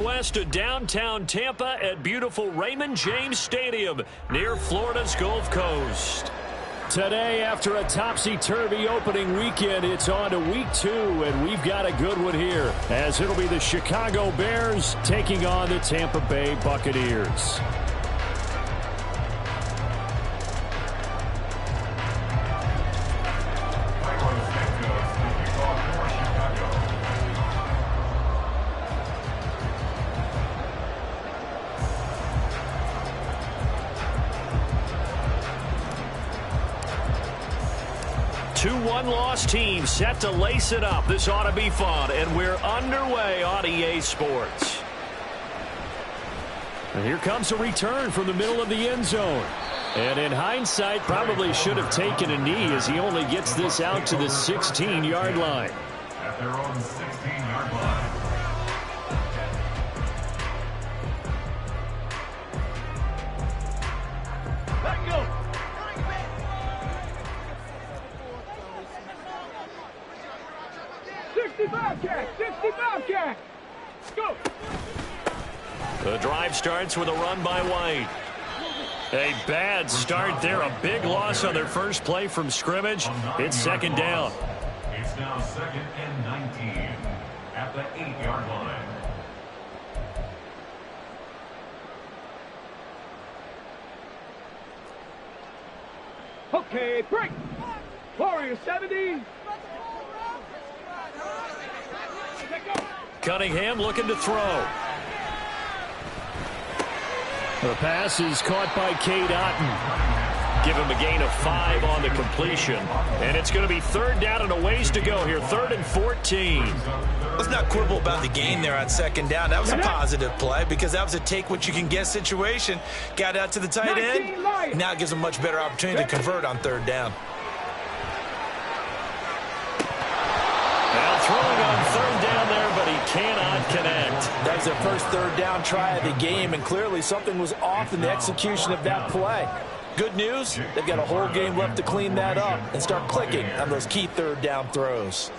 West of downtown Tampa at beautiful Raymond James Stadium near Florida's Gulf Coast. Today, after a topsy-turvy opening weekend, it's on to week 2, and we've got a good one here, as it'll be the Chicago Bears taking on the Tampa Bay Buccaneers. Two one-loss teams set to lace it up. This ought to be fun, and we're underway on EA Sports. And here comes a return from the middle of the end zone. And in hindsight, probably should have taken a knee as he only gets this out to the 16-yard line. At their own 16-yard line. Let go. 65 cat, 65 cat. Go. The drive starts with a run by White. A bad start there. A big loss on their first play from scrimmage. It's second down. It's now 2nd and 19 at the 8-yard line. Okay, break. Warrior 70. Cunningham looking to throw. The pass is caught by Cade Otton. Give him a gain of 5 on the completion. And it's going to be third down and a ways to go here. 3rd and 14. Let's not quibble about the gain there on second down. That was a positive play because that was a take-what-you-can-get situation. Got out to the tight end. Now it gives them a much better opportunity to convert on third down. Now throwing on third down there, but he cannot connect. That was their first third down try of the game, and clearly something was off in the execution of that play. Good news, they've got a whole game left to clean that up and start clicking on those key third down throws.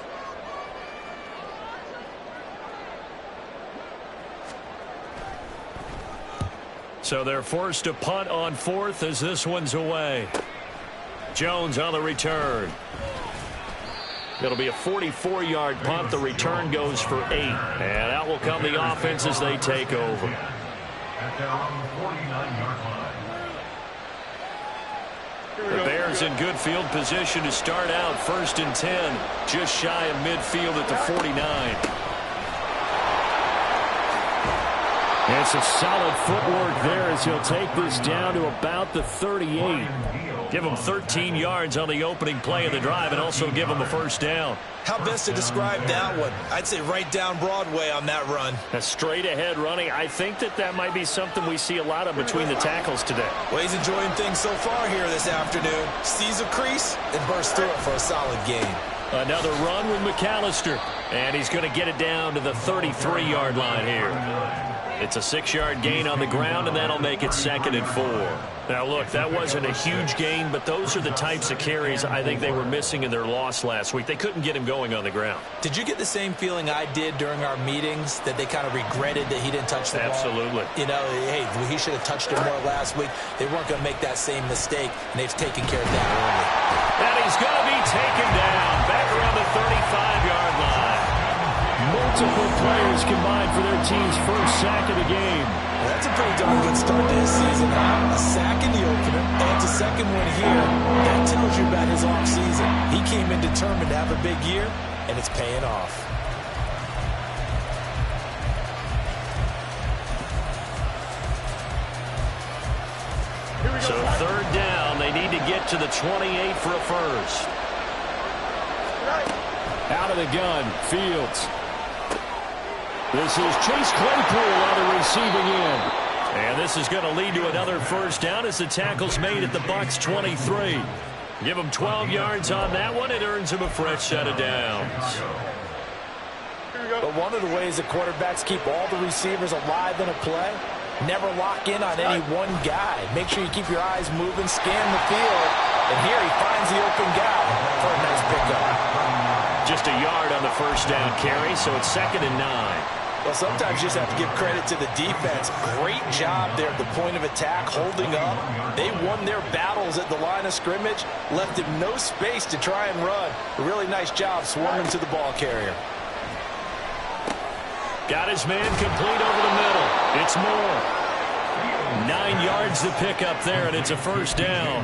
So they're forced to punt on 4th as this one's away. Jones on the return. It'll be a 44-yard punt. The return goes for 8. And out will come the offense as they take over. At their own 49-yard line. The Bears in good field position to start out 1st and 10. Just shy of midfield at the 49. It's a solid footwork there as he'll take this down to about the 38. Give him 13 yards on the opening play of the drive and also give him a first down. How best to describe that one? I'd say right down Broadway on that run. A straight ahead running. I think that might be something we see a lot of between the tackles today. Well, he's enjoying things so far here this afternoon. Sees a crease and bursts through it for a solid gain. Another run with McAllister. And he's going to get it down to the 33-yard line here. It's a 6-yard gain on the ground, and that'll make it 2nd and 4. Now, look, that wasn't a huge gain, but those are the types of carries I think they were missing in their loss last week. They couldn't get him going on the ground. Did you get the same feeling I did during our meetings, that they kind of regretted that he didn't touch the ball? Absolutely. You know, hey, he should have touched it more last week. They weren't going to make that same mistake, and they've taken care of that early. And he's going to be taken down back around the 35-yard line. Multiple players combined for their team's first sack of the game. That's a pretty darn good start to his season. A sack in the opener and a second one here. That tells you about his offseason. He came in determined to have a big year, and it's paying off. So third down, they need to get to the 28 for a first. Out of the gun, Fields. This is Chase Claypool on the receiving end. And this is going to lead to another first down as the tackle's made at the Bucs 23. Give him 12 yards on that one. It earns him a fresh set of downs. But one of the ways that quarterbacks keep all the receivers alive in a play, never lock in on any one guy. Make sure you keep your eyes moving, scan the field, and here he finds the open guy for a nice pickup. Just a yard on the first down carry, so it's 2nd and 9. Well, sometimes you just have to give credit to the defense. Great job there at the point of attack, holding up. They won their battles at the line of scrimmage, left him no space to try and run. A really nice job swarming to the ball carrier. Got his man complete over the middle. It's Moore. 9 yards to pick up there, and it's a first down.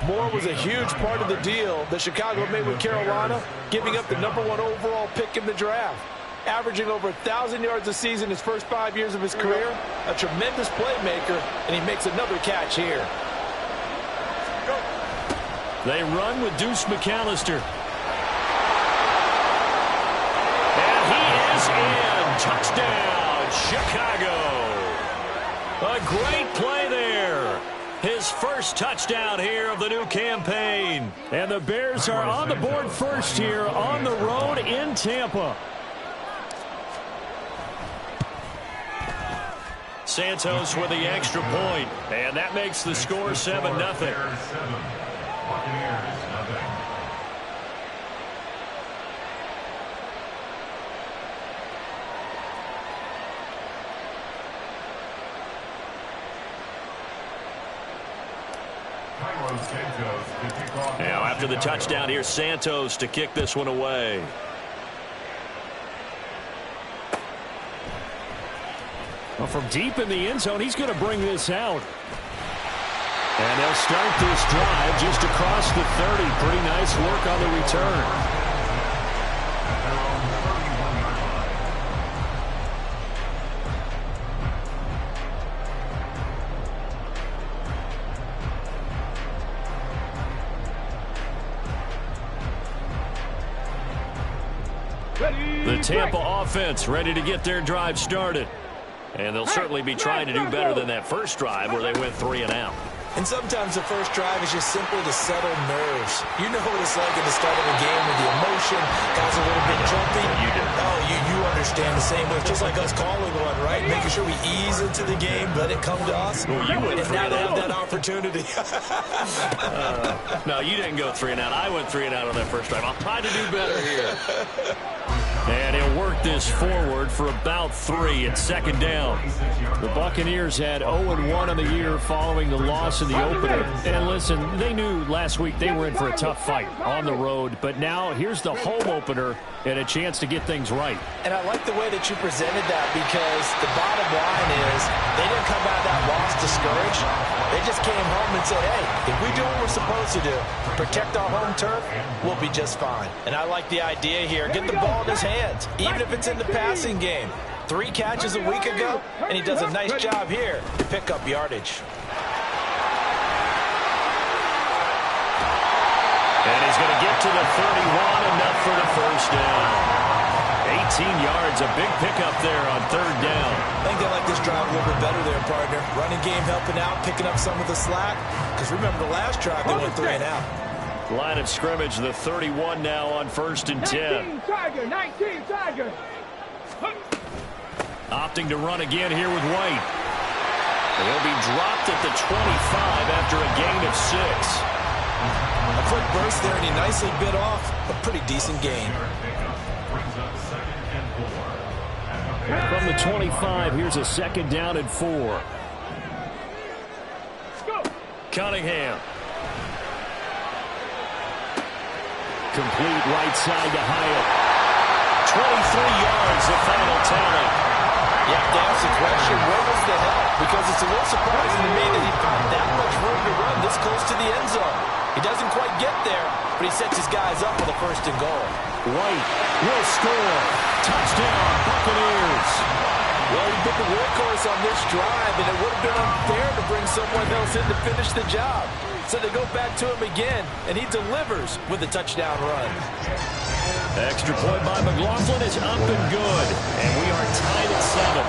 Moore was a huge part of the deal that Chicago made with Carolina, giving up the #1 overall pick in the draft. Averaging over 1,000 yards a season his first 5 years of his career. A tremendous playmaker, and he makes another catch here. They run with Deuce McAllister. And he is in. Touchdown, Chicago. A great play there. His first touchdown here of the new campaign. And the Bears are on the board first here on the road in Tampa. Santos with the extra point, and that makes the score 7-0. Now after the touchdown, here's Santos to kick this one away. Well, from deep in the end zone, he's going to bring this out. And they'll start this drive just across the 30. Pretty nice work on the return. The Tampa offense ready to get their drive started. And they'll certainly be trying to do better than that first drive where they went 3 and out. And sometimes the first drive is just simply to settle nerves. You know what it's like at the start of a game with the emotion, guys a little bit jumpy. You do. Oh, you understand the same way. It's just like us calling one, right? Making sure we ease into the game, let it come to us. Well, you went and 3 now and they have out. that opportunity. No, you didn't go 3 and out. I went 3 and out on that first drive. I'll try to do better here. And he'll work this forward for about 3 at second down. The Buccaneers had 0-1 on the year following the loss in the opener. And listen, they knew last week they were in for a tough fight on the road. But now here's the home opener and a chance to get things right. And I like the way that you presented that, because the bottom line is they didn't come out of that loss discouraged. They just came home and said, hey, if we do what we're supposed to do, protect our home turf, we'll be just fine. And I like the idea here. Get the ball in his hands, even if it's in the passing game. 3 catches a week ago, and he does a nice job here to pick up yardage. And he's going to get to the 31, enough for the first down. 18 yards, a big pickup there on 3rd down. I think they like this drive a little bit better there, partner. Running game helping out, picking up some of the slack. Because remember, the last drive they went 3 and out. Line of scrimmage, the 31 now on 1st and 10. 19 Tiger, 19 Tiger. Opting to run again here with White. And he'll be dropped at the 25 after a gain of 6. A quick burst there, and he nicely bit off a pretty decent gain. From the 25, here's a 2nd down and 4. Go. Cunningham. Complete right side to Hyatt. 23 yards, the final tally. You have to ask the question, where was the help? Because it's a little surprising to me that he found that much room to run this close to the end zone. He doesn't quite get there, but he sets his guys up for the 1st and goal. White will score. Touchdown, Buccaneers. Well, he's been the workhorse on this drive, and it would have been unfair to bring someone else in to finish the job. So they go back to him again, and he delivers with a touchdown run. Extra point by McLaughlin is up and good. And we are tied at 7.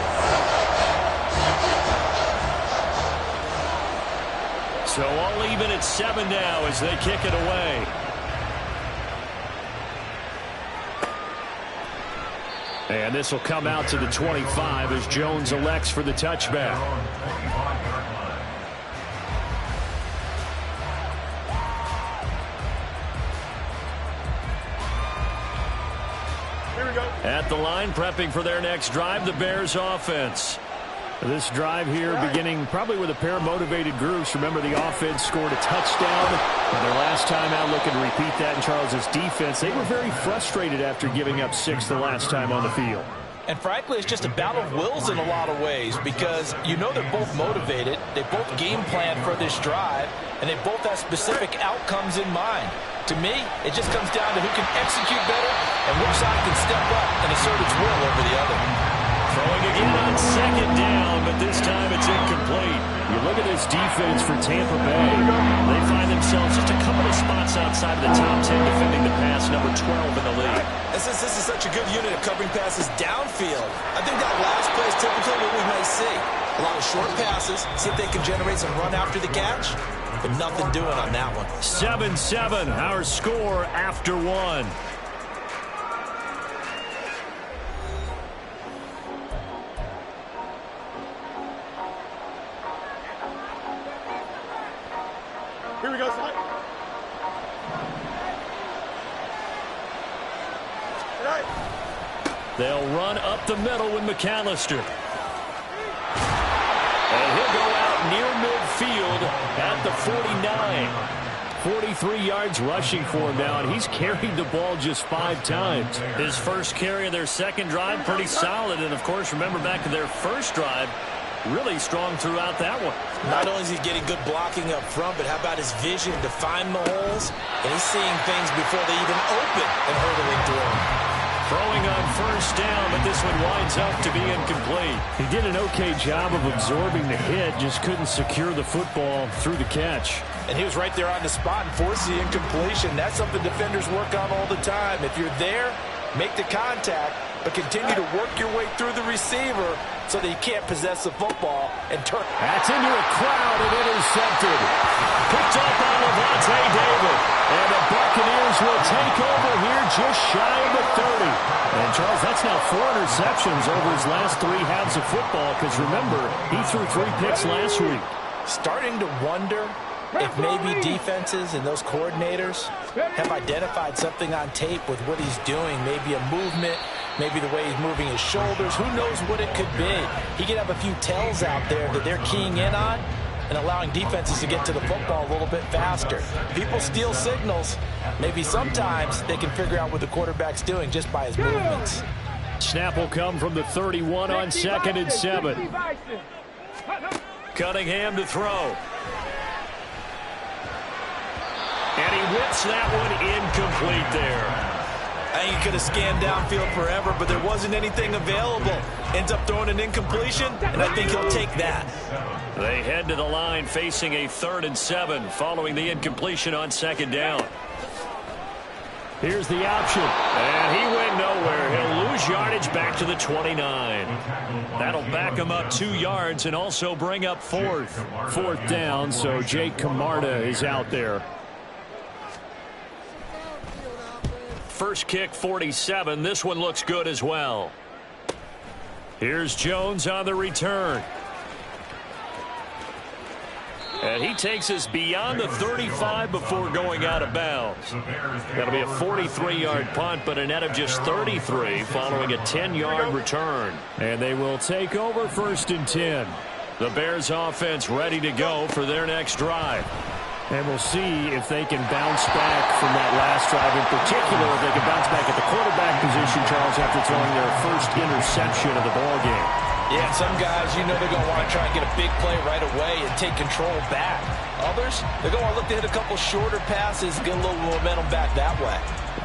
So all even at 7 now as they kick it away. And this will come out to the 25 as Jones elects for the touchback. Here we go. At the line, prepping for their next drive, the Bears offense. This drive here beginning probably with a pair of motivated groups. Remember, the offense scored a touchdown. And their last time out, looking to repeat that in Charles's defense. They were very frustrated after giving up 6 the last time on the field. And frankly, it's just a battle of wills in a lot of ways because you know they're both motivated. They both game plan for this drive, and they both have specific outcomes in mind. To me, it just comes down to who can execute better and which side can step up and assert its will over the other. Throwing again on second down, but this time it's incomplete. You look at this defense for Tampa Bay. They find themselves just a couple of spots outside of the top 10 defending the pass, number 12 in the league. And since this is such a good unit of covering passes downfield, I think that last play is typically what we might see. A lot of short passes, see if they can generate some run after the catch, but nothing doing on that one. 7-7, our score after 1. Here we go, son. Right. They'll run up the middle with McAllister. And he'll go out near midfield at the 49. 43 yards rushing for him now, and he's carried the ball just 5 times. His first carry of their second drive, pretty solid. And, of course, remember back to their first drive, really strong throughout that one. Not only is he getting good blocking up front, but how about his vision to find the holes? And he's seeing things before they even open and hurdling through them. Throwing on first down, but this one winds up to be incomplete. He did an okay job of absorbing the hit, just couldn't secure the football through the catch. And he was right there on the spot and forced the incompletion. That's something defenders work on all the time. If you're there, make the contact, but continue to work your way through the receiver so that you can't possess the football and turn. That's into a crowd and intercepted. Picked up by Levante David. And the Buccaneers will take over here just shy of the 30. And, Charles, that's now 4 interceptions over his last 3 halves of football because, remember, he threw 3 picks last week. Starting to wonder if maybe defenses and those coordinators have identified something on tape with what he's doing, maybe a movement, maybe the way he's moving his shoulders. Who knows what it could be? He could have a few tells out there that they're keying in on and allowing defenses to get to the football a little bit faster. People steal signals. Maybe sometimes they can figure out what the quarterback's doing just by his movements. Snap will come from the 31 on 2nd and 7. Cunningham to throw. And he whips that one incomplete there. I think he could have scanned downfield forever, but there wasn't anything available. Ends up throwing an incompletion, and I think he'll take that. They head to the line facing a 3rd and 7 following the incompletion on 2nd down. Here's the option. And he went nowhere. He'll lose yardage back to the 29. That'll back him up 2 yards and also bring up 4th down, so Jake Camarda is out there. First kick, 47. This one looks good as well. Here's Jones on the return. And he takes us beyond the 35 before going out of bounds. That'll be a 43-yard punt, but a net of just 33 following a 10-yard return. And they will take over 1st and 10. The Bears offense ready to go for their next drive. And we'll see if they can bounce back from that last drive. In particular, if they can bounce back at the quarterback position, Charles, after throwing their first interception of the ballgame. Yeah, some guys, you know they're going to want to try and get a big play right away and take control back. Others, they're going to want to look to hit a couple shorter passes, get a little momentum back that way.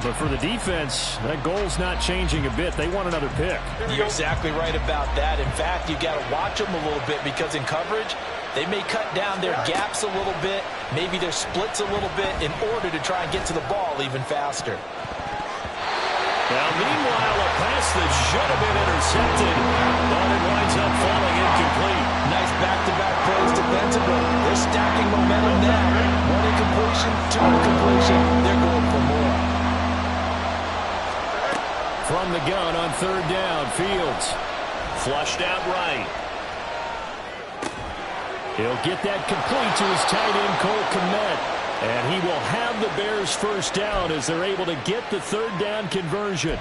But for the defense, that goal's not changing a bit. They want another pick. You're exactly right about that. In fact, you got to watch them a little bit because in coverage, they may cut down their gaps a little bit, maybe their splits a little bit in order to try and get to the ball even faster. Now, meanwhile, a pass that should have been intercepted, but it winds up falling incomplete. Nice back-to-back plays defensively. They're stacking momentum now. 1 incompletion, 2 incompletion. They're going for more. From the gun on 3rd down, Fields. Flushed out right. He'll get that complete to his tight end, Cole Kmet. And he will have the Bears' first down as they're able to get the 3rd down conversion.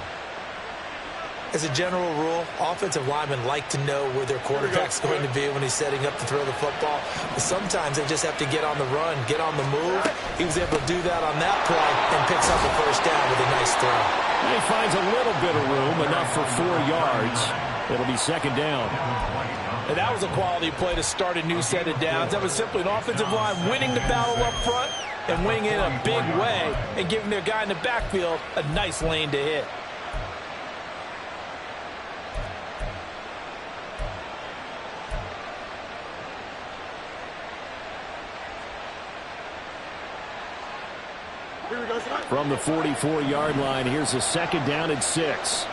As a general rule, offensive linemen like to know where their quarterback's going to be when he's setting up to throw the football. But sometimes they just have to get on the run, get on the move. He was able to do that on that play and picks up a first down with a nice throw. He finds a little bit of room, enough for 4 yards. It'll be second down. And that was a quality play to start a new set of downs. That was simply an offensive line winning the battle up front and winning it in a big way and giving their guy in the backfield a nice lane to hit. From the 44-yard line, here's a second down and 6.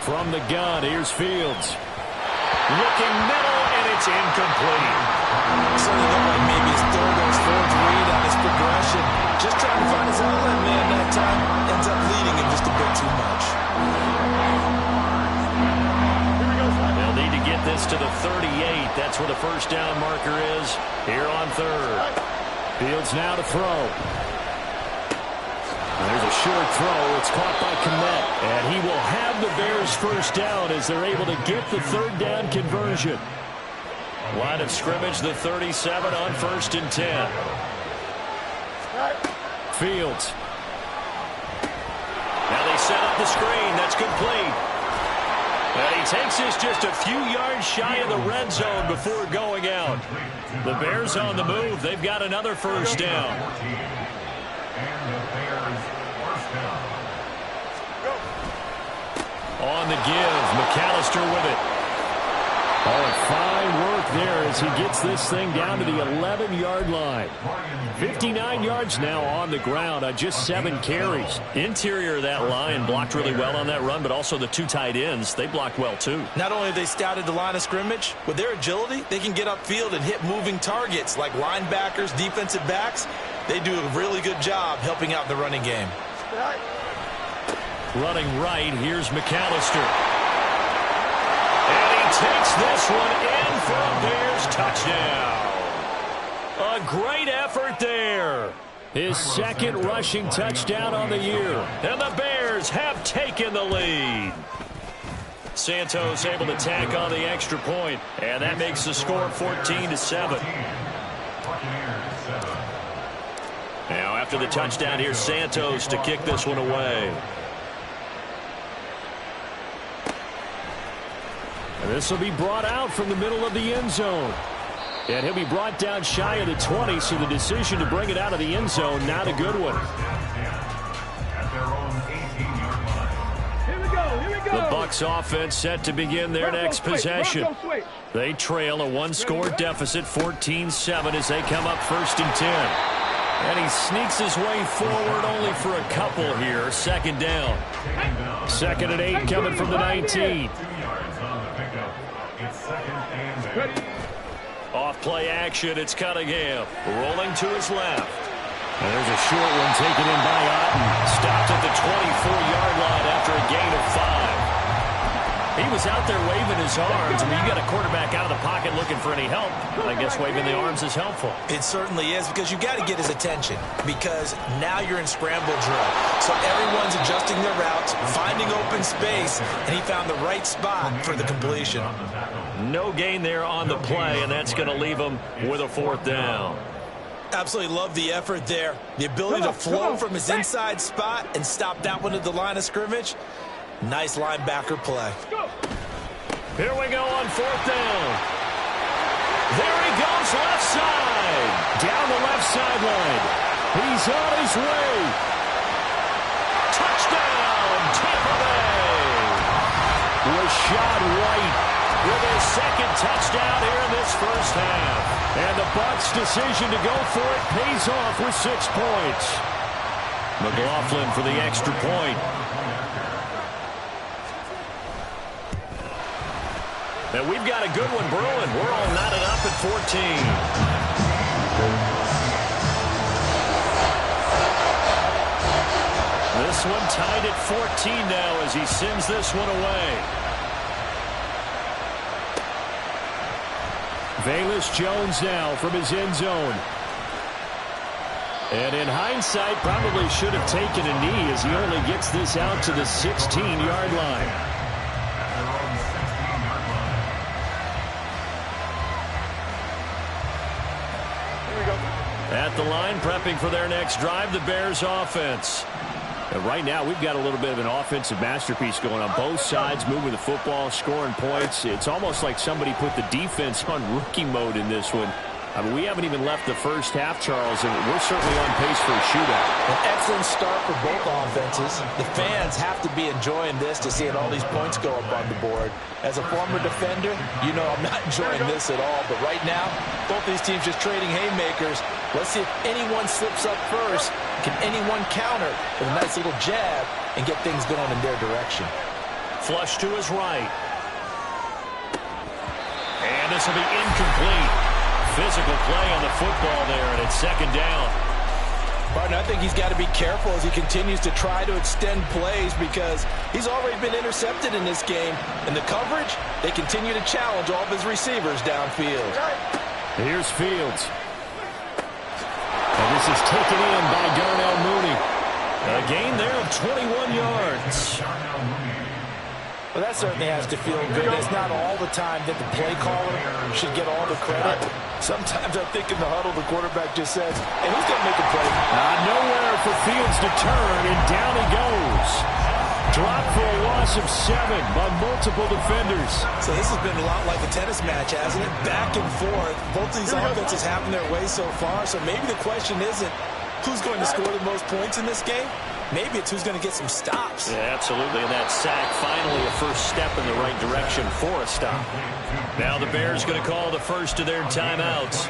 From the gun, here's Fields. Looking middle, and it's incomplete. Certainly looked like maybe his third or his fourth read on his progression. Just trying to find his outlet man that time. Ends up leading him just a bit too much. They'll need to get this to the 38. That's where the first down marker is here on third. Fields now to throw. There's a short throw. It's caught by Kmet. And he will have the Bears first down as they're able to get the third down conversion. Line of scrimmage, the 37 on 1st and 10. Fields. Now they set up the screen. That's complete. And he takes this just a few yards shy of the red zone before going out. The Bears on the move. They've got another first down. On the give, McAllister with it. Oh, fine work there as he gets this thing down to the 11-yard line. 59 yards now on the ground on just 7 carries. Interior of that line blocked really well on that run, but also the 2 tight ends, they blocked well too. Not only have they scouted the line of scrimmage, with their agility, they can get upfield and hit moving targets like linebackers, defensive backs. They do a really good job helping out the running game. Running right, here's McAllister. And he takes this one in for a Bears touchdown. A great effort there. His second rushing touchdown on the year. And the Bears have taken the lead. Santos able to tack on the extra point, and that makes the score 14-7. Now after the touchdown, here's Santos to kick this one away. And this will be brought out from the middle of the end zone. And he'll be brought down shy of the 20, so the decision to bring it out of the end zone, not a good one. The Bucs offense set to begin their next possession. They trail a 1-score deficit, 14-7, as they come up 1st and 10. And he sneaks his way forward only for a couple here. Second down. 2nd and 8 coming from the 19. Off play action, it's Cunningham. Rolling to his left. And there's a short one taken in by Otten. Stopped at the 24-yard line after a gain of 5. He was out there waving his arms. I mean, you got a quarterback out of the pocket looking for any help. I guess waving the arms is helpful. It certainly is, because you got to get his attention, because now you're in scramble drill. So everyone's adjusting their routes, finding open space, and he found the right spot for the completion. No gain there on the play, and that's going to leave him with a 4th down. Absolutely love the effort there. The ability to flow from his inside spot and stop that one at the line of scrimmage. Nice linebacker play. Here we go on 4th down. There he goes, left side. Down the left sideline. He's on his way. Touchdown, Tampa Bay. Rashad White with his 2nd touchdown here in this first half. And the Bucs' decision to go for it pays off with 6 points. McLaughlin for the extra point. And we've got a good one brewing. We're all knotted up at 14. This one tied at 14 now as he sends this one away. Velus Jones now from his end zone. And in hindsight, probably should have taken a knee as he only gets this out to the 16-yard line. At the line, prepping for their next drive, the Bears offense. And right now, we've got a little bit of an offensive masterpiece going on both sides, moving the football, scoring points. It's almost like somebody put the defense on rookie mode in this one. I mean, we haven't even left the first half, Charles, and we're certainly on pace for a shootout. An excellent start for both offenses. The fans have to be enjoying this to see all these points go up on the board. As a former defender, you know I'm not enjoying this at all. But right now, both these teams just trading haymakers. Let's see if anyone slips up first. Can anyone counter with a nice little jab and get things going in their direction? Flush to his right. And this will be incomplete. Physical play on the football there, and it's second down. Martin, I think he's got to be careful as he continues to try to extend plays because he's already been intercepted in this game. And the coverage, they continue to challenge all of his receivers downfield. Here's Fields. And this is taken in by Darnell Mooney. A gain there of 21 yards. Well, that certainly has to feel good. It's not all the time that the play caller should get all the credit. Sometimes I think in the huddle, the quarterback just says, hey, who's going to make a play? Nowhere for Fields to turn, and down he goes. Dropped for a loss of 7 by multiple defenders. So this has been a lot like a tennis match, hasn't it? Back and forth. Both of these offenses having their way so far. So maybe the question isn't who's going to score the most points in this game. Maybe it's who's going to get some stops. Yeah, absolutely. And that sack, finally a first step in the right direction for a stop. Now the Bears going to call the first of their timeouts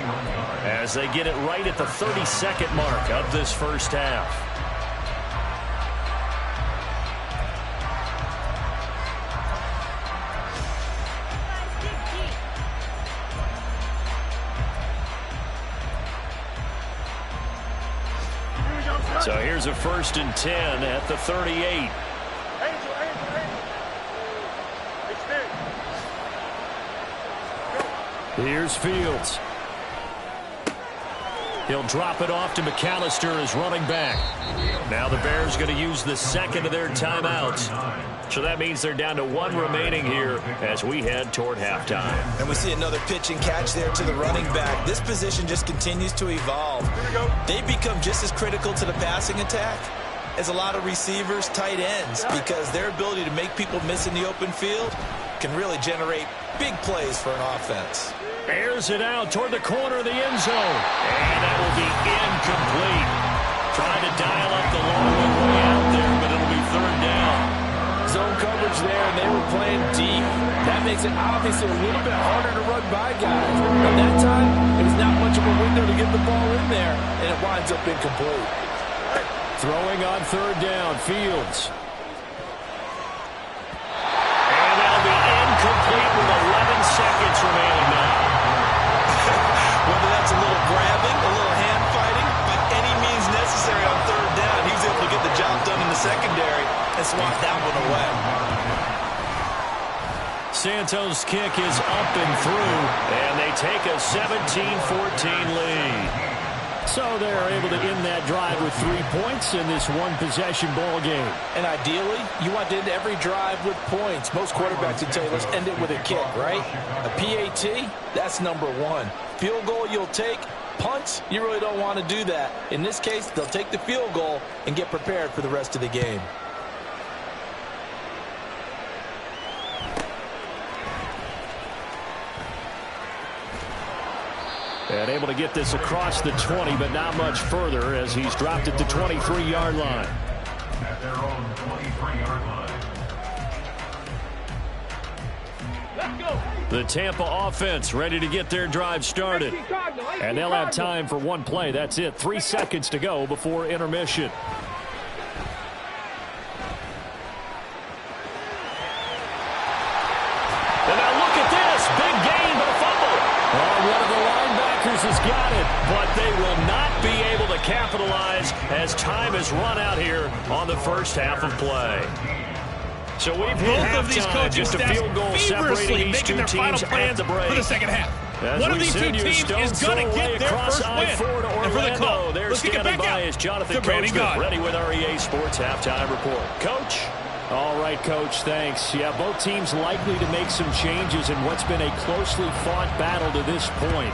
as they get it right at the 30-second mark of this first half. So here's a 1st and 10 at the 38. Here's Fields. He'll drop it off to McAllister as running back. Now the Bears going to use the second of their timeouts. So that means they're down to 1 remaining here as we head toward halftime. And we see another pitch and catch there to the running back. This position just continues to evolve. They become just as critical to the passing attack as a lot of receivers, tight ends, because their ability to make people miss in the open field can really generate big plays for an offense. Airs it out toward the corner of the end zone. And that will be incomplete. Trying to dial up the long way out there, but it'll be 3rd down. Zone coverage there, and they were playing deep. That makes it obviously a little bit harder to run by guys. And that time, it was not much of a window to get the ball in there, and it winds up incomplete. Throwing on 3rd down, Fields. And that'll be incomplete with 11 seconds remaining now. Whether that's a little grabbing, a little hand fighting, by any means necessary on 3rd down, he was able to get the job done in the secondary and swat that one away. Santos' kick is up and through, and they take a 17-14 lead. So they're able to end that drive with 3 points in this one-possession ball game. And ideally, you want to end every drive with points. Most quarterbacks would tell you, let's end it with a kick, right? A PAT, that's number 1. Field goal you'll take. Punts, you really don't want to do that. In this case, they'll take the field goal and get prepared for the rest of the game. And able to get this across the 20, but not much further as he's dropped at the 23-yard line. At their own 23-yard line. Let's go. The Tampa offense ready to get their drive started. And they'll have time for one play. That's it. 3 seconds to go before intermission. And now look at this. Big gain, but a fumble. Oh, one of the linebackers has got it, but they will not be able to capitalize as time has run out here on the first half of play. So we've hit Both of these halftime, coaching just a staffs field goal separating these making two their final teams plans at the break. for the second half. One of these two teams is going to get their first win. And for the call, let's kick it back out Jonathan to Brandon Coachman, Gaudin. ready with our EA Sports Halftime Report. Coach? All right, Coach, thanks. Yeah, both teams likely to make some changes in what's been a closely fought battle to this point.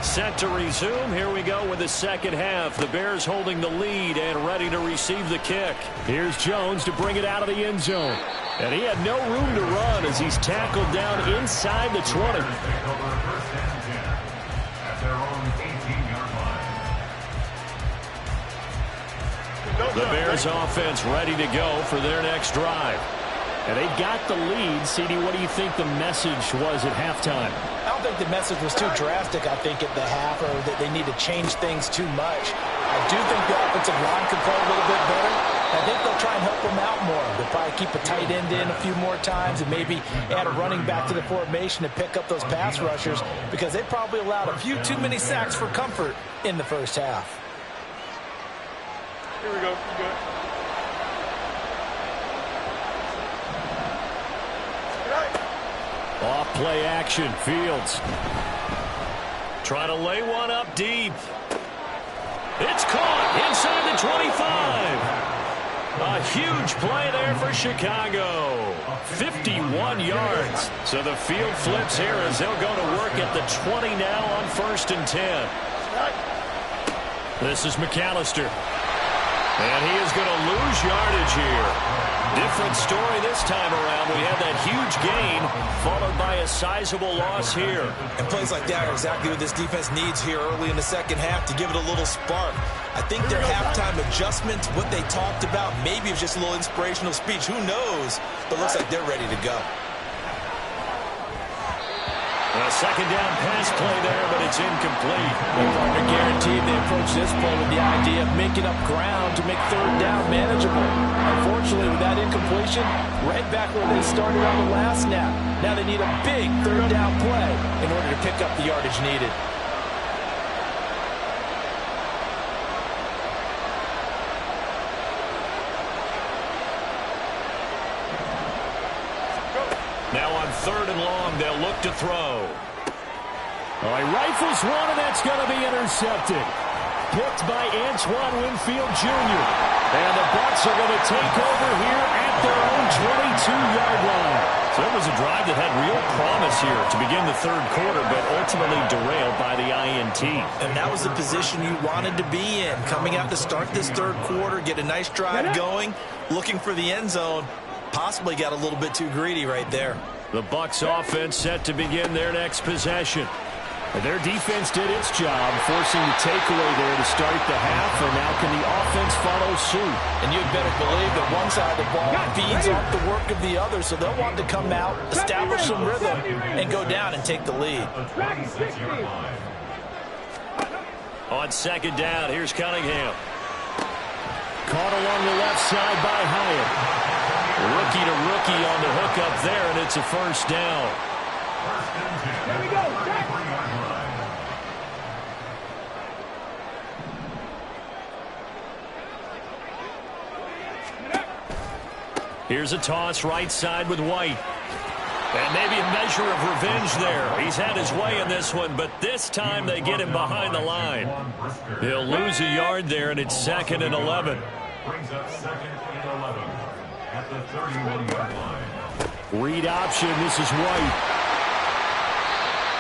Set to resume. Here we go with the second half. The Bears holding the lead and ready to receive the kick. Here's Jones to bring it out of the end zone. And he had no room to run as he's tackled down inside the 20. The Bears offense ready to go for their next drive. And they've got the lead. CD, what do you think the message was at halftime? I don't think the message was too drastic, I think, at the half, or that they need to change things too much. I do think the offensive line could play a little bit better. I think they'll try and help them out more. They'll probably keep a tight end in a few more times and maybe add a running back to the formation to pick up those pass rushers, because they probably allowed a few too many sacks for comfort in the first half. Here we go. Good. Off play action. Fields trying to lay one up deep. It's caught inside the 25. A huge play there for Chicago. 51 yards. So the field flips here as they'll go to work at the 20 now on 1st and 10. This is McAllister. And he is going to lose yardage here. Different story this time around. We had that huge gain followed by a sizable loss here. And plays like that are exactly what this defense needs here early in the second half to give it a little spark. I think their halftime adjustment, what they talked about, maybe it was just a little inspirational speech. Who knows? But it looks like they're ready to go. A second down pass play there, but it's incomplete. They're guaranteed they approach this play with the idea of making up ground to make third down manageable. Unfortunately, with that incompletion, right back where they started on the last snap. Now they need a big third down play in order to pick up the yardage needed. Now on 3rd and long, they'll look to throw. Oh, he rifles one, and that's going to be intercepted. Picked by Antoine Winfield Jr. And the Bucs are going to take over here at their own 22-yard line. So it was a drive that had real promise here to begin the third quarter, but ultimately derailed by the INT. And that was the position you wanted to be in. Coming out to start this third quarter, get a nice drive going, looking for the end zone. Possibly got a little bit too greedy right there. The Bucs offense set to begin their next possession. And their defense did its job, forcing the takeaway there to start the half, and now can the offense follow suit? And you'd better believe that one side of the ball feeds off the work of the other, so they'll want to come out, establish some rhythm, and go down and take the lead. On second down, here's Cunningham. Caught along the left side by Hyatt. Rookie to rookie on the hook up there, and it's a first down. Here we go. Here's a toss right side with White. And maybe a measure of revenge there. He's had his way in this one, but this time they get him behind the line. He'll lose a yard there, and it's 2nd and 11. Brings up 2nd and 11 at the 31-yard line. Read option, this is White.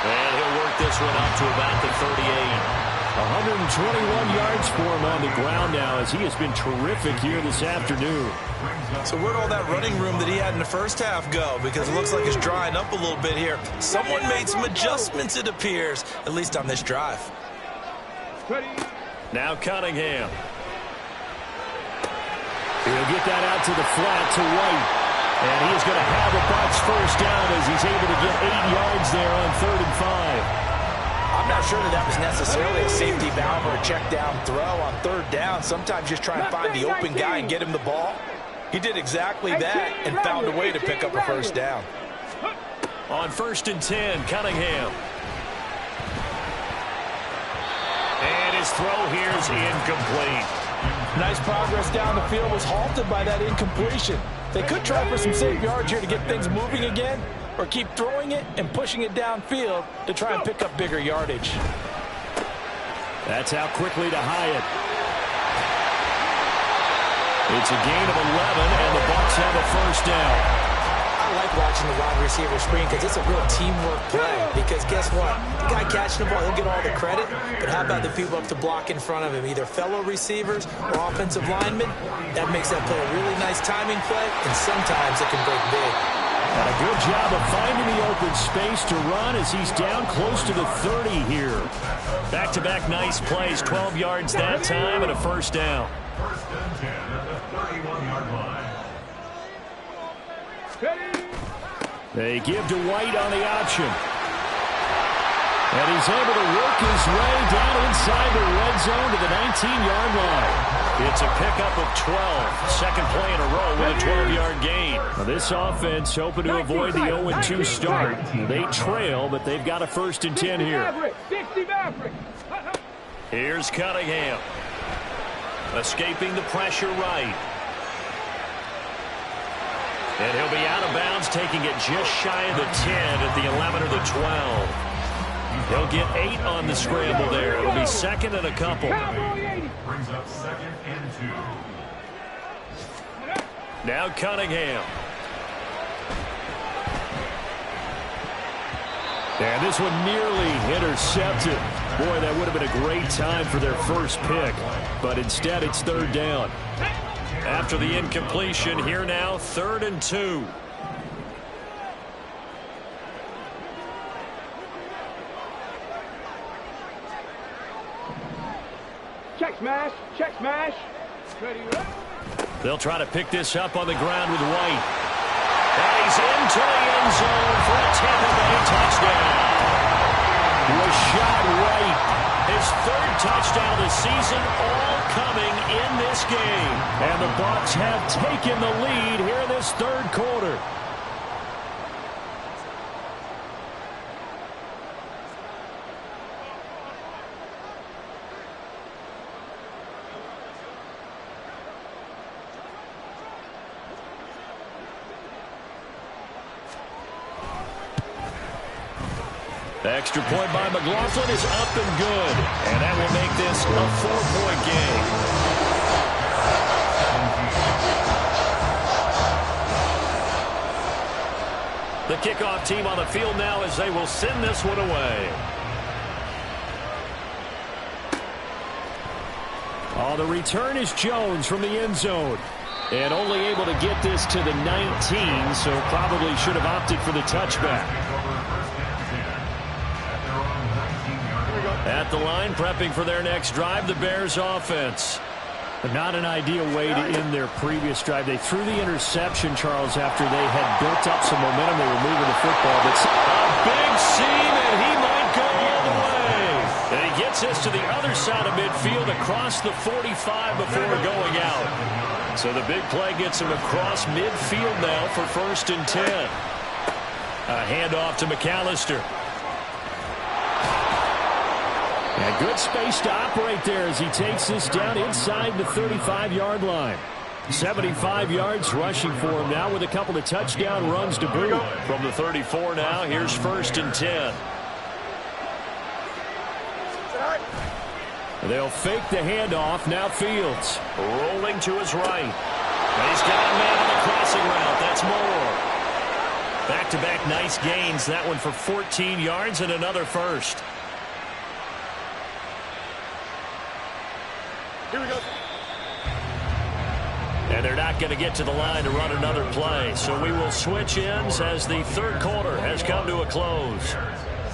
And he'll work this one up to about the 38. 121 yards for him on the ground now, as he has been terrific here this afternoon. So where'd all that running room that he had in the first half go? Because it looks like it's drying up a little bit here. Someone made some adjustments, it appears, at least on this drive. Now Cunningham. He'll get that out to the flat to White. And he is going to have a Bucs first down as he's able to get 8 yards there on 3rd and 5. I'm not sure that was necessarily a safety valve or a check down throw on 3rd down. Sometimes just try and find the open guy and get him the ball. He did exactly that and found a way to pick up a first down. On 1st and 10, Cunningham. And his throw here is incomplete. Nice progress down the field, was halted by that incompletion. They could try for some safe yards here to get things moving again, or keep throwing it and pushing it downfield to try and pick up bigger yardage. That's out quickly to Hyatt. It's a gain of 11, and the Bucs have a first down. I like watching the wide receiver screen because it's a real teamwork play. Because guess what? The guy catching the ball, he'll get all the credit. But how about the people up to block in front of him, either fellow receivers or offensive linemen? That makes that play a really nice timing play, and sometimes it can break big. And a good job of finding the open space to run as he's down close to the 30 here. Back-to-back nice plays, 12 yards that time and a first down. First and 10 at the 31-yard line. They give to White on the option. And he's able to work his way down inside the red zone to the 19-yard line. It's a pickup of 12. Second play in a row with a 12-yard gain. Now this offense hoping to avoid the 0-2 start. They trail, but they've got a first and 10 here. Here's Cunningham. Escaping the pressure right. And he'll be out of bounds, taking it just shy of the 10 at the 11 or the 12. He'll get 8 on the scramble there. It'll be second and a couple. Brings up second and 2. Now Cunningham. And this one nearly intercepted. Boy, that would have been a great time for their first pick. But instead, it's third down. After the incompletion, here now, 3rd and 2. Check smash, check smash. Ready, They'll try to pick this up on the ground with White. And he's into the end zone for a Tampa Bay touchdown. Rashad White. His 3rd touchdown of the season, all coming in this game. And the Bucs have taken the lead here in this 3rd quarter. The extra point by McLaughlin is up and good. And that will make this a 4-point game. The kickoff team on the field now as they will send this one away. Oh, the return is Jones from the end zone. And only able to get this to the 19, so probably should have opted for the touchback. At the line, prepping for their next drive, the Bears offense. But not an ideal way to end their previous drive. They threw the interception, Charles, after they had built up some momentum. They were moving the football. But a big seam, and he might go all the way. And he gets this to the other side of midfield across the 45 before going out. So the big play gets him across midfield now for 1st and 10. A handoff to McAllister. And good space to operate there as he takes this down inside the 35-yard line. 75 yards rushing for him now with a couple of touchdown runs to boot. From the 34 now, here's 1st and 10. They'll fake the handoff. Now Fields. Rolling to his right. And he's got a man on the crossing route. That's Moore. Back-to-back nice gains. That one for 14 yards and another first. Here we go. And they're not going to get to the line to run another play. So we will switch ends as the 3rd quarter has come to a close.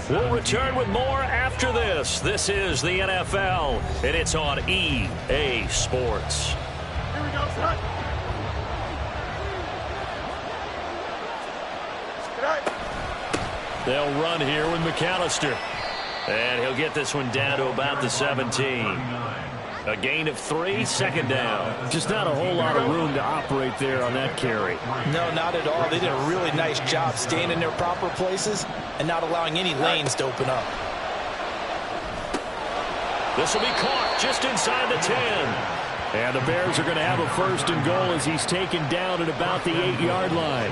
We'll return with more after this. This is the NFL, and it's on EA Sports. Here we go, son. They'll run here with McAllister. And he'll get this one down to about the 17. A gain of 3, 2nd down. Just not a whole lot of room to operate there on that carry. No, not at all. They did a really nice job staying in their proper places and not allowing any lanes to open up. This will be caught just inside the 10. And the Bears are going to have a 1st and goal as he's taken down at about the 8-yard line.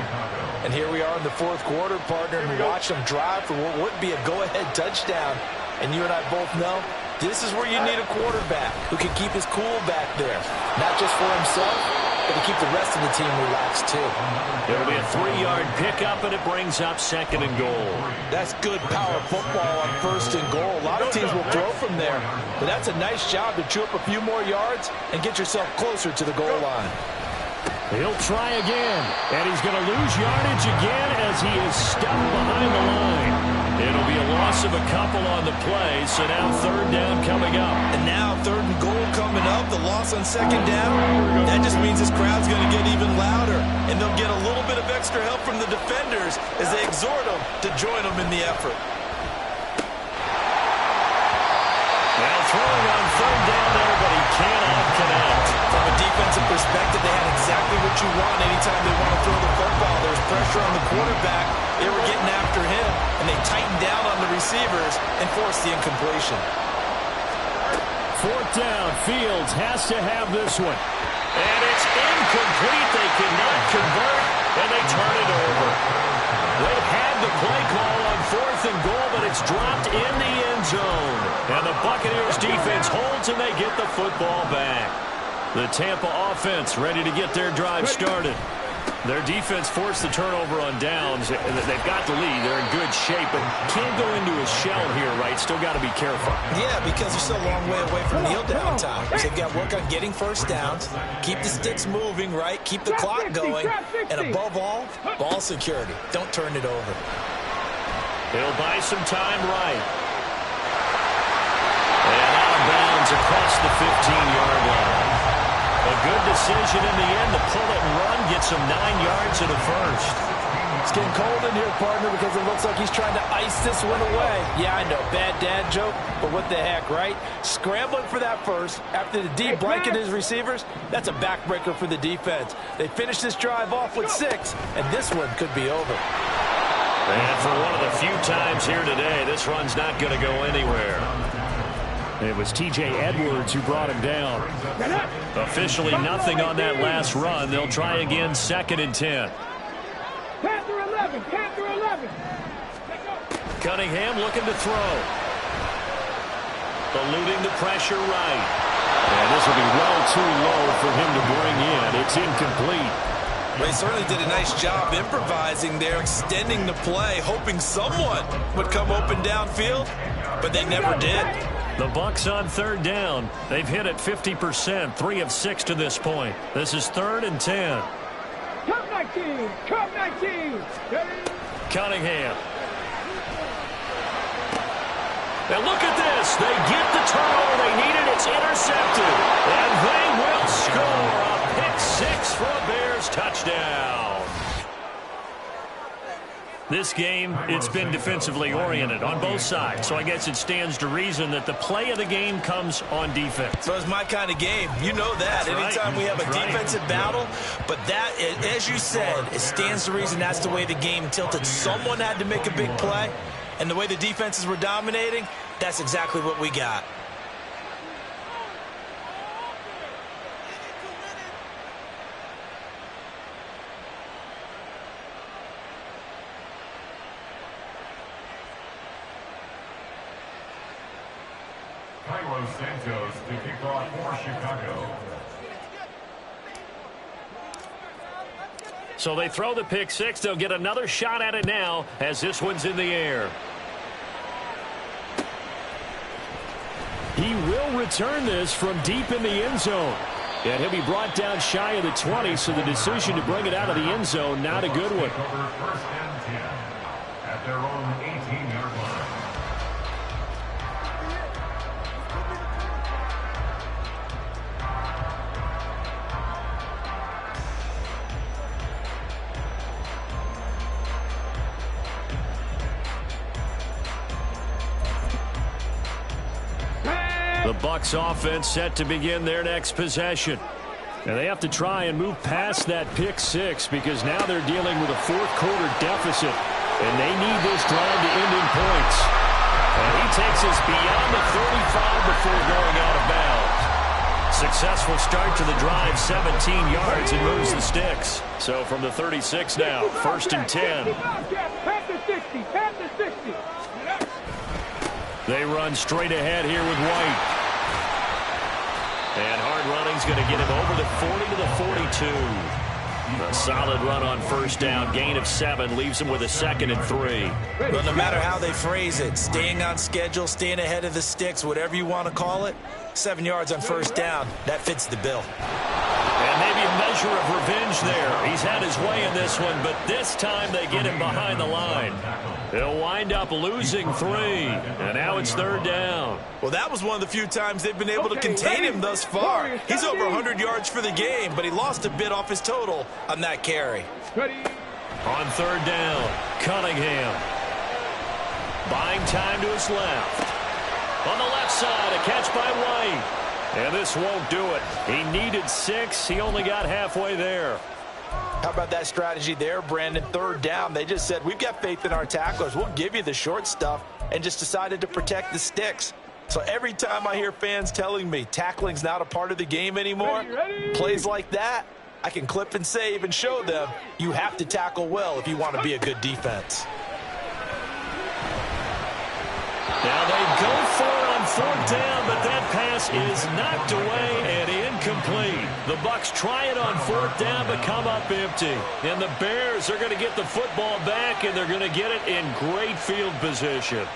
And here we are in the fourth quarter, partner, and watch them drive for what would be a go-ahead touchdown. And you and I both know this is where you need a quarterback who can keep his cool back there. Not just for himself, but to keep the rest of the team relaxed too. It'll be a 3-yard pickup, and it brings up 2nd and goal. That's good power football on 1st and goal. A lot of teams will throw from there, but that's a nice job to chew up a few more yards and get yourself closer to the goal line. He'll try again, and he's going to lose yardage again as he is stuck behind the line. It'll be a loss of a couple on the play, so now 3rd down coming up. And now 3rd and goal coming up, the loss on 2nd down. That just means this crowd's going to get even louder, and they'll get a little bit of extra help from the defenders as they exhort them to join them in the effort. Now throwing on 3rd down there, but he cannot connect. From a defensive perspective, they had exactly what you want anytime they want to throw the football. There's pressure on the quarterback. They were getting after him, and they tightened down on the receivers and forced the incompletion. 4th down, Fields has to have this one. And it's incomplete. They cannot convert, and they turn it over. They had the play call on 4th and goal, but it's dropped in the end zone. And the Buccaneers defense holds, and they get the football back. The Tampa offense ready to get their drive started. Their defense forced the turnover on downs. They've got the lead. They're in good shape, but can't go into a shell here, right? Still got to be careful. Yeah, because they're still a long way away from kneel down time. So they've got to work on getting first downs, keep the sticks moving, right? Keep the clock going, and above all, ball security. Don't turn it over. He'll buy some time right. And out of bounds across the 15-yard line. A good decision in the end to pull it and run, get some 9 yards and a first. It's getting cold in here, partner, because it looks like he's trying to ice this one away. Yeah, I know, bad dad joke, but what the heck, right? Scrambling for that first after the deep blanket his receivers, that's a backbreaker for the defense. They finished this drive off with 6, and this one could be over. And for one of the few times here today, this run's not going to go anywhere. It was T.J. Edwards who brought him down. Officially nothing on that last run. They'll try again, 2nd and 10. Panther 11, Panther 11. Cunningham looking to throw. Eluding the pressure right. And this will be well too low for him to bring in. It's incomplete. They certainly did a nice job improvising there, extending the play, hoping someone would come open downfield, but they never did. The Bucs on 3rd down. They've hit it 50%, 3 of 6 to this point. This is 3rd and 10. Come 19, come 19. Cunningham. And look at this. They get the turnover they needed. It's intercepted. And they will score a pick-6 for a Bears touchdown. This game, it's been defensively oriented on both sides. So I guess it stands to reason that the play of the game comes on defense. So it's my kind of game. You know that. Anytime we have a defensive battle. But that, as you said, it stands to reason that's the way the game tilted. Someone had to make a big play. And the way the defenses were dominating, that's exactly what we got. Santos to kick off for Chicago. So they throw the pick-6. They'll get another shot at it now as this one's in the air. He will return this from deep in the end zone. And he'll be brought down shy of the 20, so the decision to bring it out of the end zone, not a good one. 1st and 10 at their own 18-yard line. The Bucs offense set to begin their next possession. And they have to try and move past that pick-6 because now they're dealing with a fourth-quarter deficit. And they need this drive to end in points. And he takes us beyond the 35 before going out of bounds. Successful start to the drive, 17 yards, and moves the sticks. So from the 36 now, 1st and 10. They run straight ahead here with White. And hard running's going to get him over the 40 to the 42. A solid run on 1st down. Gain of 7 leaves him with a 2nd and 3. Well, no matter how they phrase it, staying on schedule, staying ahead of the sticks, whatever you want to call it, 7 yards on 1st down, that fits the bill. And maybe a measure of revenge there. He's had his way in this one, but this time they get him behind the line. They'll wind up losing 3, and now it's 3rd down. Well, that was one of the few times they've been able to contain him thus far. He's over 100 yards for the game, but he lost a bit off his total on that carry. On 3rd down, Cunningham. Buying time to his left. On the left side, a catch by White. And this won't do it. He needed 6. He only got halfway there. How about that strategy there, Brandon? 3rd down, they just said, we've got faith in our tacklers. We'll give you the short stuff, and just decided to protect the sticks. So every time I hear fans telling me tackling's not a part of the game anymore, plays like that, I can clip and save and show them you have to tackle well if you want to be a good defense. Now they go for it on 4th down, but that pass is knocked away and incomplete. The Bucs try it on 4th down, but come up empty. And the Bears are going to get the football back, and they're going to get it in great field position.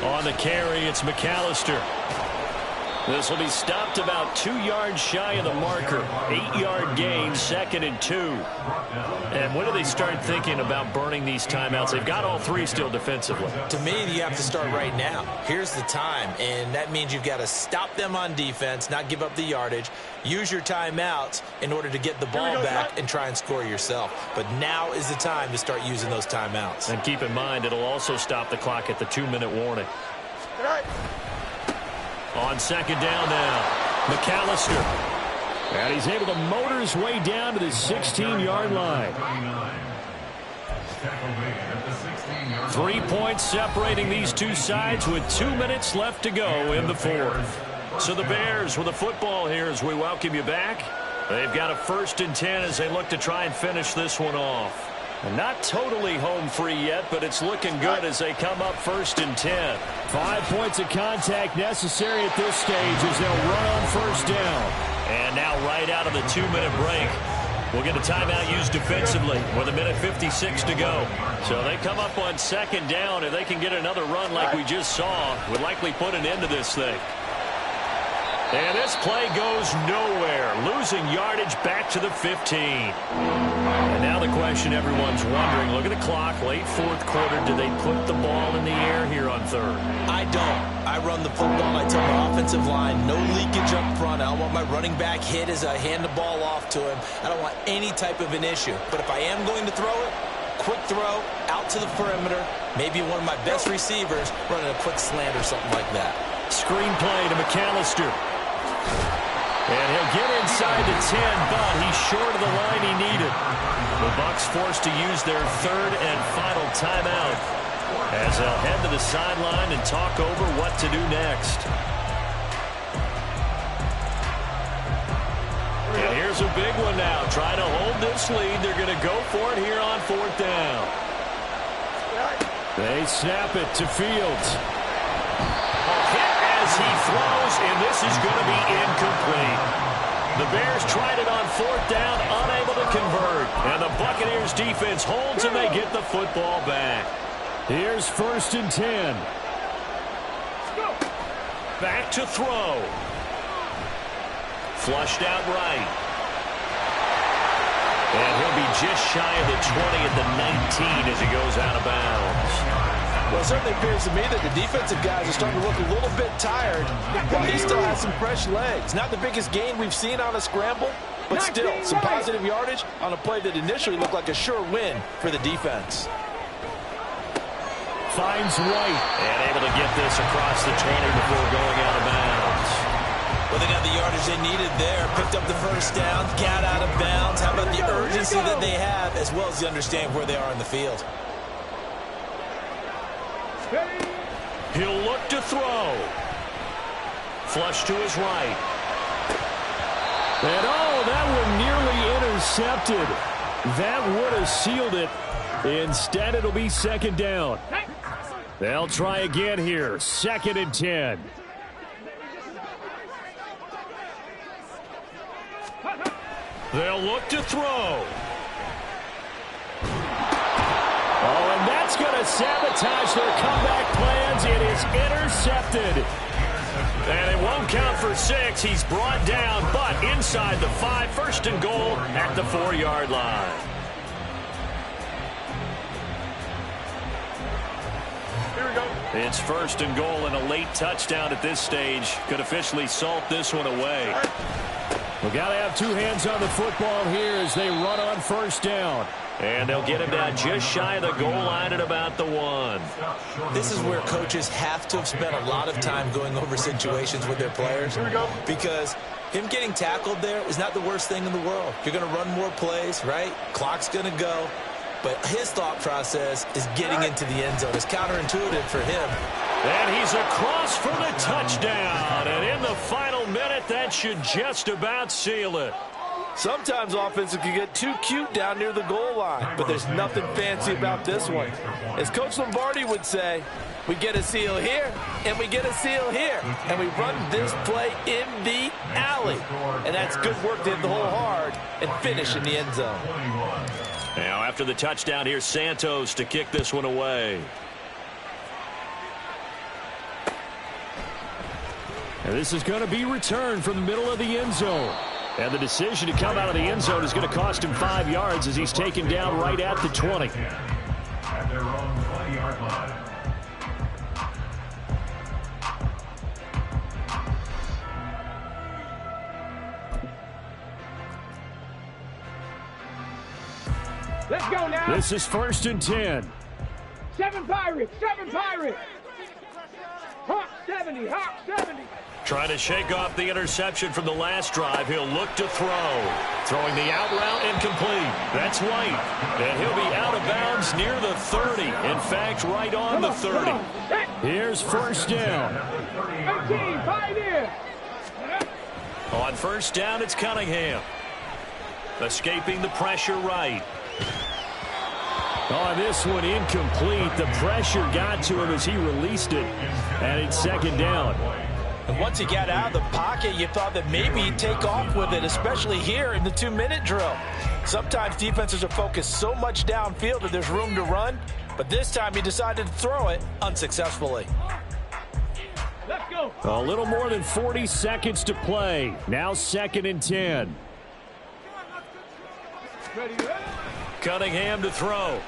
On the carry, it's McAllister. This will be stopped about 2 yards shy of the marker. 8-yard gain, 2nd and 2. And when do they start thinking about burning these timeouts? They've got all 3 still defensively. To me, you have to start right now. Here's the time, and that means you've got to stop them on defense, not give up the yardage, use your timeouts in order to get the ball back and try and score yourself. But now is the time to start using those timeouts. And keep in mind, it'll also stop the clock at the 2-minute warning. On 2nd down now, McAllister. And he's able to motor his way down to the 16-yard line. 3 points separating these two sides with 2 minutes left to go in the 4th. So the Bears with the football here as we welcome you back. They've got a 1st and 10 as they look to try and finish this one off. And not totally home free yet, but it's looking good as they come up 1st and 10. 5 points of contact necessary at this stage as they'll run on 1st down. And now right out of the 2-minute break, we'll get a timeout used defensively with 1:56 to go. So they come up on 2nd down. If they can get another run like we just saw, would likely put an end to this thing. And this play goes nowhere, losing yardage back to the 15. And now the question everyone's wondering, look at the clock, late 4th quarter, do they put the ball in the air here on 3rd? I don't. I run the football. I tell my offensive line, no leakage up front. I don't want my running back hit as I hand the ball off to him. I don't want any type of an issue. But if I am going to throw it, quick throw, out to the perimeter, maybe one of my best receivers running a quick slant or something like that. Screen play to McAllister. And he'll get inside the 10, but he's short of the line he needed. The Bucs forced to use their 3rd and final timeout as they'll head to the sideline and talk over what to do next. And here's a big one now. Trying to hold this lead. They're going to go for it here on 4th down. They snap it to Fields. As he throws, and this is going to be incomplete. The Bears tried it on 4th down, unable to convert. And the Buccaneers defense holds, and they get the football back. Here's 1st and 10. Back to throw. Flushed out right. And he'll be just shy of the 20 at the 19 as he goes out of bounds. Well, it certainly appears to me that the defensive guys are starting to look a little bit tired, while he still has some fresh legs. Not the biggest gain we've seen on a scramble, but still some positive yardage on a play that initially looked like a sure win for the defense. Finds White. And able to get this across the 20 before going out of bounds. Well, they got the yardage they needed there. Picked up the first down, got out of bounds. How about the urgency that they have, as well as the understand where they are in the field? He'll look to throw. Flush to his right. And oh, that one nearly intercepted. That would have sealed it. Instead, it'll be second down. They'll try again here. 2nd and 10. They'll look to throw. Oh, and that's going to sabotage their comeback plans. It is intercepted. And it won't count for 6. He's brought down, but inside the 5. 1st and goal at the 4-yard line. Here we go. It's 1st and goal, and a late touchdown at this stage could officially salt this one away. We got to have 2 hands on the football here as they run on 1st down. And they'll get him down just shy of the goal line at about the 1. This is where coaches have to have spent a lot of time going over situations with their players. Here we go. Because him getting tackled there is not the worst thing in the world. You're going to run more plays, right? Clock's going to go. But his thought process is getting into the end zone. It's counterintuitive for him. And he's across for the touchdown. And in the final minute, that should just about seal it. Sometimes offenses can get too cute down near the goal line, but there's nothing fancy about this one. As Coach Lombardi would say, we get a seal here, and we get a seal here, and we run this play in the alley. And that's good work to hit the hole hard and finish in the end zone. Now, after the touchdown, here's Santos to kick this one away. And this is going to be returned from the middle of the end zone. And the decision to come out of the end zone is going to cost him 5 yards as he's taken down right at the 20. At their own 20-yard line. Let's go now. This is 1st and 10. 7 Pirates. 7 Pirates. Hawk 70. Hawk 70. Trying to shake off the interception from the last drive. He'll look to throw. Throwing the out route incomplete. That's White. And he'll be out of bounds near the 30. In fact, right on the 30. Here's 1st down. 18. Pioneer. On 1st down, it's Cunningham. Escaping the pressure right. On this one, incomplete. The pressure got to him as he released it. And it's 2nd down. And once he got out of the pocket, you thought that maybe he'd take off with it, especially here in the 2-minute drill. Sometimes defenses are focused so much downfield that there's room to run, but this time he decided to throw it unsuccessfully. Let's go. A little more than 40 seconds to play. Now 2nd and 10. Ready. Cunningham to throw.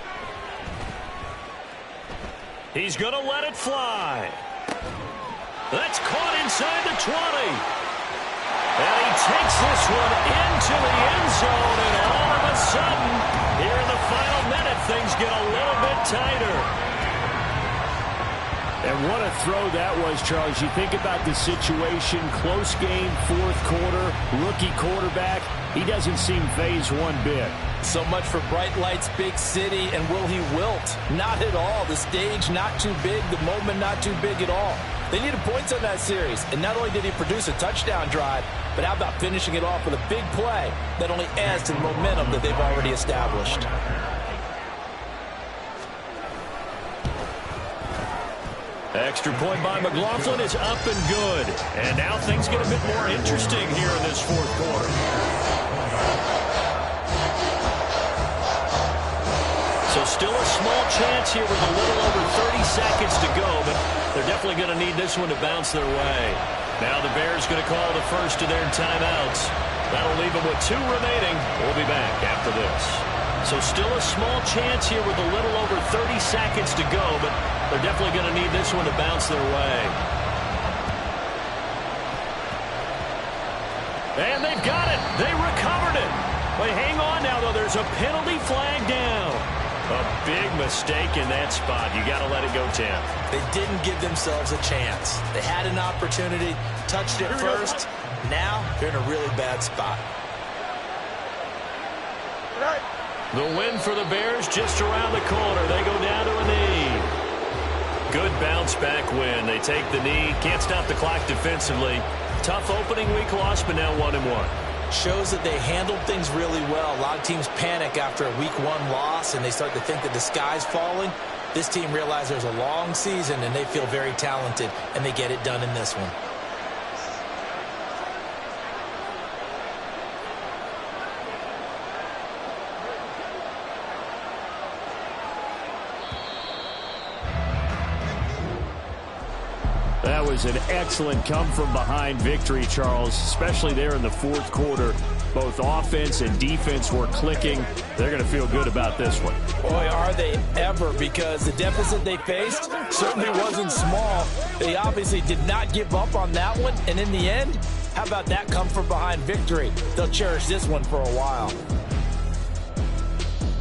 He's going to let it fly. That's caught inside the 20. And he takes this one into the end zone, and all of a sudden, here in the final minute, things get a little bit tighter. And what a throw that was, Charles. You think about the situation, close game, 4th quarter, rookie quarterback. He doesn't seem phased one bit. So much for bright lights, big city, and will he wilt? Not at all. The stage not too big, the moment not too big at all. They needed points on that series, and not only did he produce a touchdown drive, but how about finishing it off with a big play that only adds to the momentum that they've already established. Extra point by McLaughlin is up and good. And now things get a bit more interesting here in this 4th quarter. So still a small chance here with a little over 30 seconds to go, but they're definitely going to need this one to bounce their way. Now the Bears going to call the first of their timeouts. That'll leave them with 2 remaining. We'll be back after this. So still a small chance here with a little over 30 seconds to go, but they're definitely going to need this one to bounce their way. And they've got it. They recovered it. But hang on now, though. There's a penalty flag down. A big mistake in that spot. You got to let it go, Tim. They didn't give themselves a chance. They had an opportunity, touched it first, Now they're in a really bad spot. The win for the Bears just around the corner. They go down to a knee. Good bounce-back win. They take the knee. Can't stop the clock defensively. Tough opening week loss, but now 1-1. Shows that they handled things really well. A lot of teams panic after a week 1 loss, and they start to think that the sky's falling. This team realized there's a long season, and they feel very talented, and they get it done in this one. That was an excellent come-from-behind victory, Charles, especially there in the fourth quarter. Both offense and defense were clicking. They're going to feel good about this one. Boy, are they ever, because the deficit they faced certainly wasn't small. They obviously did not give up on that one, and in the end, how about that come-from-behind victory? They'll cherish this one for a while.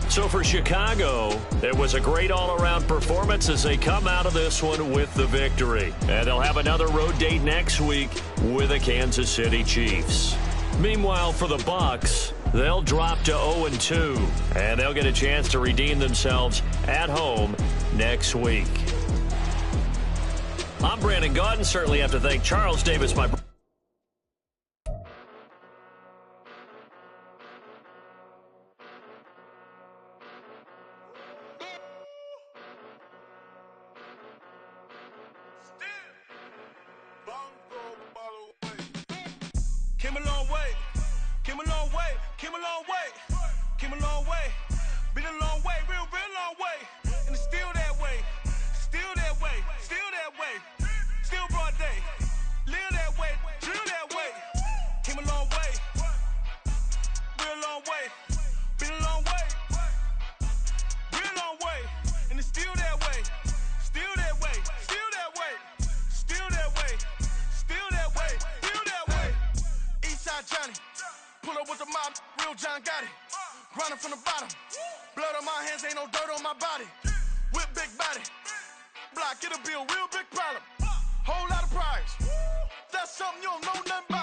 So for Chicago, it was a great all-around performance as they come out of this one with the victory. And they'll have another road date next week with the Kansas City Chiefs. Meanwhile, for the Bucs, they'll drop to 0-2, and they'll get a chance to redeem themselves at home next week. I'm Brandon Gaudin. Certainly have to thank Charles Davis, my Came a long way, came a long way, came a long way, came a long way, been a long way, real long way, and it's still that way, still that way, still that way, still broad day, live that way, drill that way, came a long way, real long way, been a long way, real long way, and it's still that way, still that way, still that way, still that way, still that way, still that way. Eastside Johnny, pull up with the mob, real John got it. Grinding from the bottom, blood on my hands, ain't no dirt on my body. Whip big body, block, it'll be a real big problem. Whole lot of prize, that's something you don't know nothing about.